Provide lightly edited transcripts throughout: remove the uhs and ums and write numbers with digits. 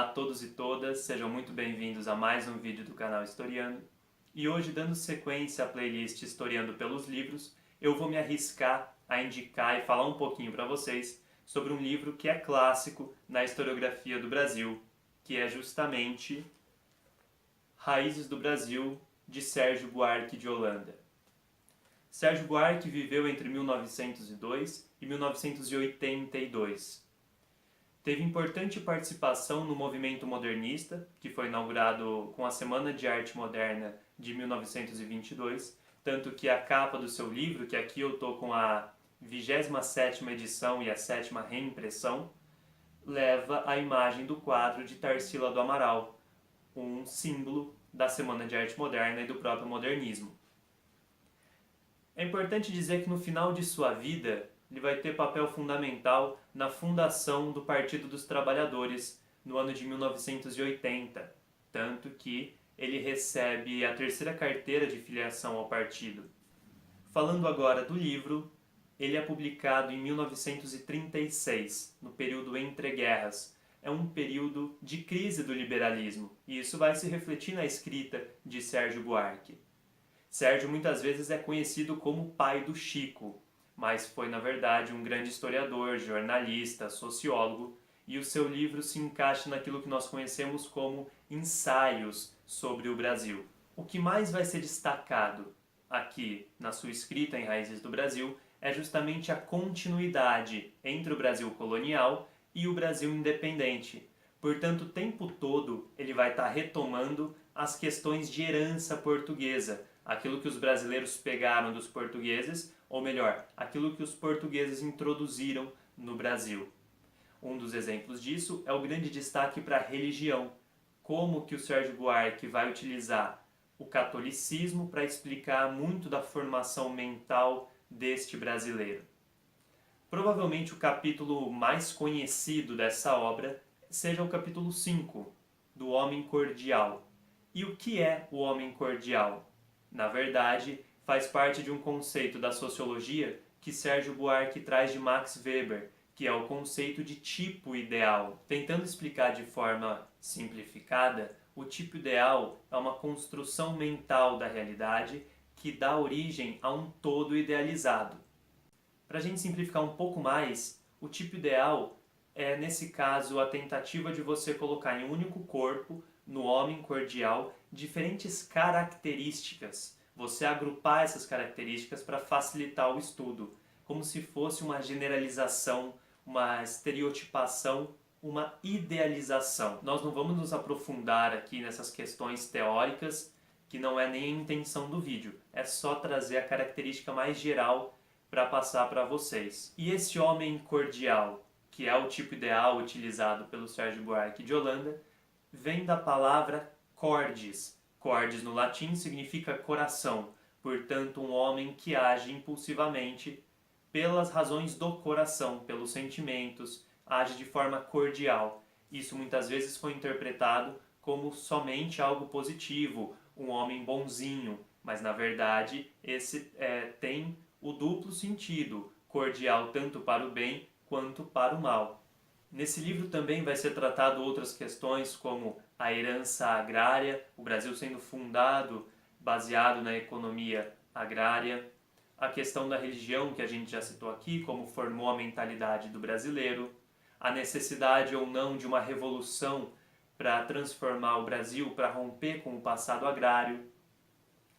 Olá a todos e todas, sejam muito bem-vindos a mais um vídeo do canal Historiando. E hoje, dando sequência à playlist Historiando pelos Livros, eu vou me arriscar a indicar e falar um pouquinho para vocês sobre um livro que é clássico na historiografia do Brasil, que é justamente Raízes do Brasil, de Sérgio Buarque de Holanda. Sérgio Buarque viveu entre 1902 e 1982. Teve importante participação no movimento modernista, que foi inaugurado com a Semana de Arte Moderna de 1922, tanto que a capa do seu livro, que aqui eu estou com a 27ª edição e a 7ª reimpressão, leva a imagem do quadro de Tarsila do Amaral, um símbolo da Semana de Arte Moderna e do próprio modernismo. É importante dizer que no final de sua vida, ele vai ter papel fundamental na fundação do Partido dos Trabalhadores no ano de 1980, tanto que ele recebe a 3ª carteira de filiação ao partido. Falando agora do livro, ele é publicado em 1936, no período entre guerras. É um período de crise do liberalismo, e isso vai se refletir na escrita de Sérgio Buarque. Sérgio muitas vezes é conhecido como o pai do Chico, mas foi na verdade um grande historiador, jornalista, sociólogo, e o seu livro se encaixa naquilo que nós conhecemos como ensaios sobre o Brasil. O que mais vai ser destacado aqui na sua escrita em Raízes do Brasil é justamente a continuidade entre o Brasil colonial e o Brasil independente. Portanto, o tempo todo ele vai estar retomando as questões de herança portuguesa, aquilo que os brasileiros pegaram dos portugueses, ou melhor, aquilo que os portugueses introduziram no Brasil. Um dos exemplos disso é o grande destaque para a religião, como que o Sérgio Buarque vai utilizar o catolicismo para explicar muito da formação mental deste brasileiro. Provavelmente o capítulo mais conhecido dessa obra seja o capítulo 5, do Homem Cordial. E o que é o Homem Cordial? Na verdade, faz parte de um conceito da sociologia que Sérgio Buarque traz de Max Weber, que é o conceito de tipo ideal. Tentando explicar de forma simplificada, o tipo ideal é uma construção mental da realidade que dá origem a um todo idealizado. Para a gente simplificar um pouco mais, o tipo ideal é, nesse caso, a tentativa de você colocar em um único corpo, no homem cordial, diferentes características. Você agrupar essas características para facilitar o estudo, como se fosse uma generalização, uma estereotipação, uma idealização. Nós não vamos nos aprofundar aqui nessas questões teóricas, que não é nem a intenção do vídeo. É só trazer a característica mais geral para passar para vocês. E esse homem cordial, que é o tipo ideal utilizado pelo Sérgio Buarque de Holanda, vem da palavra cordis. Cordis no latim significa coração, portanto um homem que age impulsivamente pelas razões do coração, pelos sentimentos, age de forma cordial. Isso muitas vezes foi interpretado como somente algo positivo, um homem bonzinho, mas na verdade esse tem o duplo sentido, cordial tanto para o bem quanto para o mal. Nesse livro também vai ser tratado outras questões como a herança agrária, o Brasil sendo fundado baseado na economia agrária, a questão da religião que a gente já citou aqui, como formou a mentalidade do brasileiro, a necessidade ou não de uma revolução para transformar o Brasil, para romper com o passado agrário.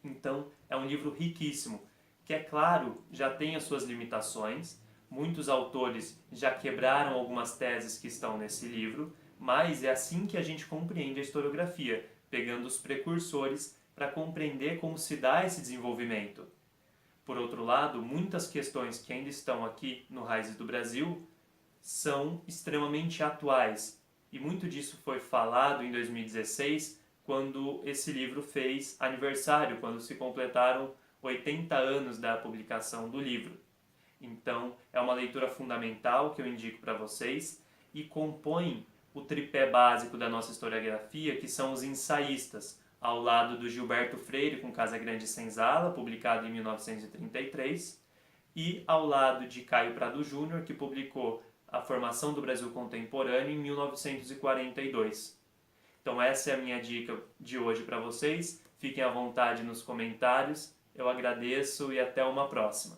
Então é um livro riquíssimo, que é claro, já tem as suas limitações. Muitos autores já quebraram algumas teses que estão nesse livro, mas é assim que a gente compreende a historiografia, pegando os precursores para compreender como se dá esse desenvolvimento. Por outro lado, muitas questões que ainda estão aqui no Raízes do Brasil são extremamente atuais, e muito disso foi falado em 2016, quando esse livro fez aniversário, quando se completaram 80 anos da publicação do livro. Então, é uma leitura fundamental que eu indico para vocês e compõe o tripé básico da nossa historiografia, que são os ensaístas, ao lado do Gilberto Freire com Casa Grande e Senzala, publicado em 1933, e ao lado de Caio Prado Júnior, que publicou A Formação do Brasil Contemporâneo em 1942. Então essa é a minha dica de hoje para vocês. Fiquem à vontade nos comentários. Eu agradeço e até uma próxima.